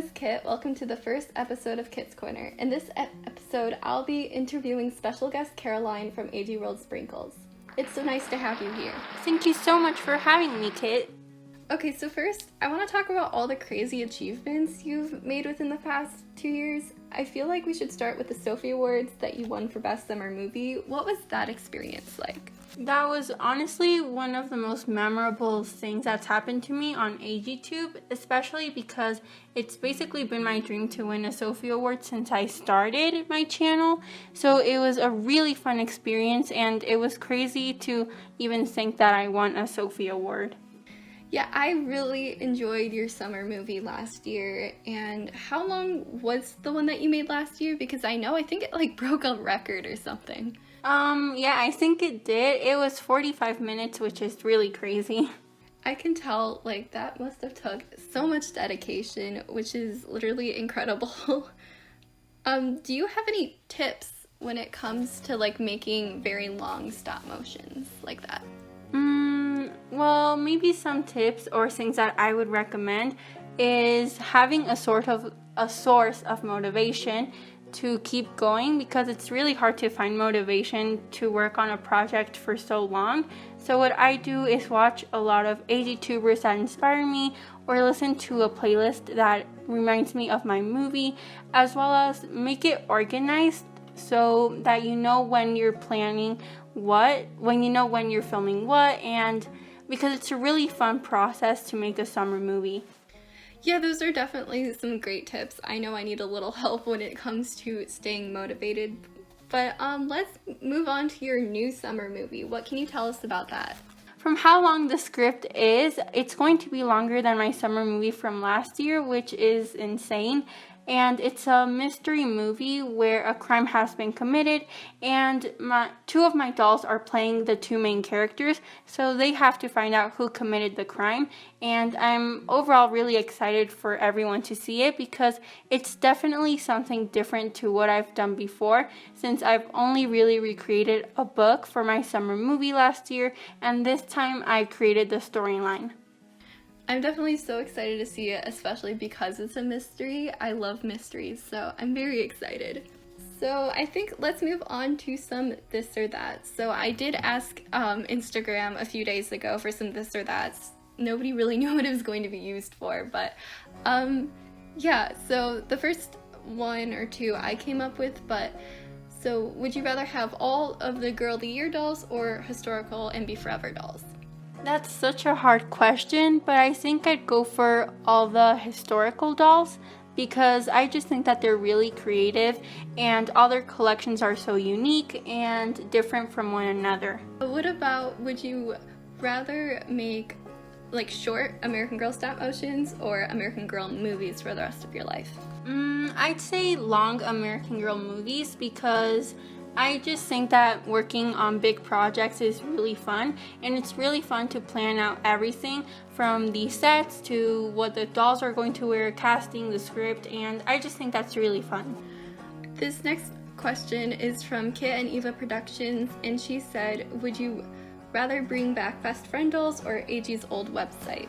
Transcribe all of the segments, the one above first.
is Kit. Welcome to the first episode of Kit's Corner. In this episode, I'll be interviewing special guest Caroline from AGWorld Sprinkles. It's so nice to have you here. Thank you so much for having me, Kit. Okay, so first, I want to talk about all the crazy achievements you've made within the past 2 years. I feel like we should start with the Sophie Awards that you won for Best Summer Movie. What was that experience like? That was honestly one of the most memorable things that's happened to me on AGTube, especially because it's basically been my dream to win a Sophie Award since I started my channel. So it was a really fun experience, and it was crazy to even think that I won a Sophie Award. Yeah, I really enjoyed your summer movie last year. And how long was the one that you made last year? Because I think it broke a record or something. Yeah, I think it did. It was 45 minutes, which is really crazy. I can tell, that must have took so much dedication, which is literally incredible. Do you have any tips when it comes to, making very long stop motions like that? Well, maybe some tips or things that I would recommend is having a source of motivation to keep going, because it's really hard to find motivation to work on a project for so long. So what I do is watch a lot of AGTubers that inspire me, or listen to a playlist that reminds me of my movie, as well as make it organized so that you know when you're planning when you're filming what, and because it's a really fun process to make a summer movie. Yeah, those are definitely some great tips. I know I need a little help when it comes to staying motivated. But let's move on to your new summer movie. What can you tell us about that? From how long the script is, it's going to be longer than my summer movie from last year, which is insane. And it's a mystery movie where a crime has been committed, and two of my dolls are playing the two main characters, so they have to find out who committed the crime. And I'm overall really excited for everyone to see it, because it's definitely something different to what I've done before, since I've only really recreated a book for my summer movie last year, and this time I created the storyline. I'm definitely so excited to see it, especially because it's a mystery. I love mysteries, so I'm very excited. So I think let's move on to some this or that. So I did ask Instagram a few days ago for some this or that's. Nobody really knew what it was going to be used for, but yeah, so the first one or two I came up with, so would you rather have all of the Girl of the Year dolls or historical and Be Forever dolls? That's such a hard question, but I think I'd go for all the historical dolls, because I just think that they're really creative and all their collections are so unique and different from one another. But what about, would you rather make short American Girl stop motions or American Girl movies for the rest of your life? I'd say long American Girl movies, because I just think that working on big projects is really fun, and it's really fun to plan out everything from the sets to what the dolls are going to wear, casting, the script, and I just think that's really fun. This next question is from Kit and Eva Productions, and she said, would you rather bring back Best Friend dolls or AG's old website?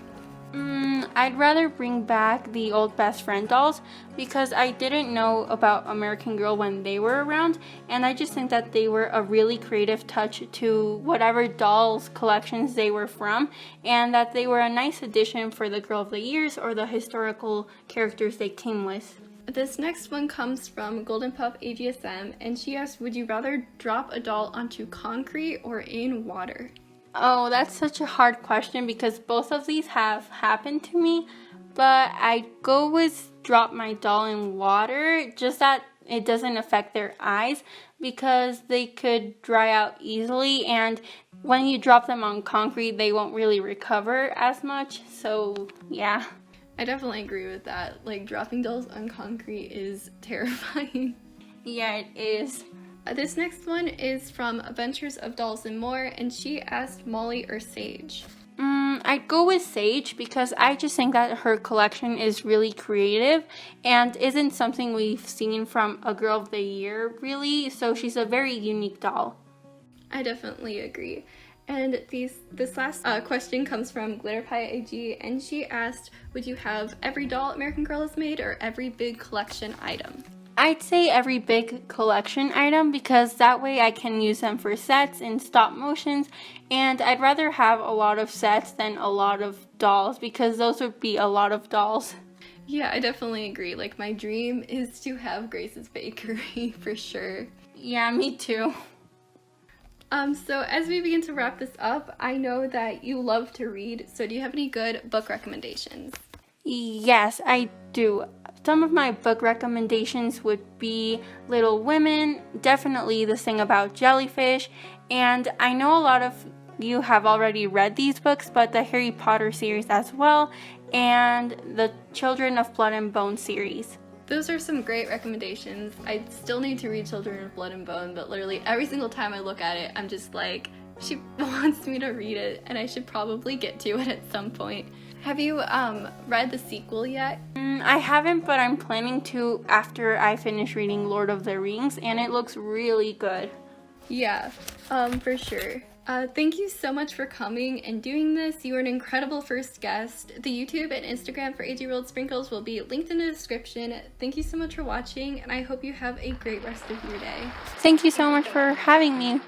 I'd rather bring back the old Best Friend dolls, because I didn't know about American Girl when they were around, and I just think that they were a really creative touch to whatever dolls collections they were from, and that they were a nice addition for the Girl of the Years or the historical characters they came with. This next one comes from Golden Pup AGSM, and she asked, would you rather drop a doll onto concrete or in water? Oh, that's such a hard question, because both of these have happened to me, but I'd go with drop my doll in water, just that it doesn't affect their eyes, because they could dry out easily, and when you drop them on concrete, they won't really recover as much, so yeah. I definitely agree with that. Dropping dolls on concrete is terrifying. Yeah, it is. This next one is from Adventures of Dolls and More, and she asked Molly or Sage. I'd go with Sage, because I just think that her collection is really creative and isn't something we've seen from a Girl of the Year, really, so she's a very unique doll. I definitely agree. And this last question comes from GlitterPieAG, and she asked, would you have every doll American Girl has made or every big collection item? I'd say every big collection item because that way I can use them for sets and stop motions, and I'd rather have a lot of sets than a lot of dolls because those would be a lot of dolls. Yeah, I definitely agree. Like, my dream is to have Grace's Bakery for sure. Yeah, me too. So as we begin to wrap this up, I know that you love to read, so do you have any good book recommendations? Yes, I do. Some of my book recommendations would be Little Women, definitely The Thing About Jellyfish, and I know a lot of you have already read these books, but the Harry Potter series as well, and the Children of Blood and Bone series. Those are some great recommendations. I still need to read Children of Blood and Bone, but literally every single time I look at it, I'm just like, she wants me to read it, and I should probably get to it at some point. Have you read the sequel yet? I haven't, but I'm planning to after I finish reading Lord of the Rings, and it looks really good. Yeah, for sure. Thank you so much for coming and doing this. You were an incredible first guest. The YouTube and Instagram for AGWorld Sprinkles will be linked in the description. Thank you so much for watching, and I hope you have a great rest of your day. Thank you so much for having me.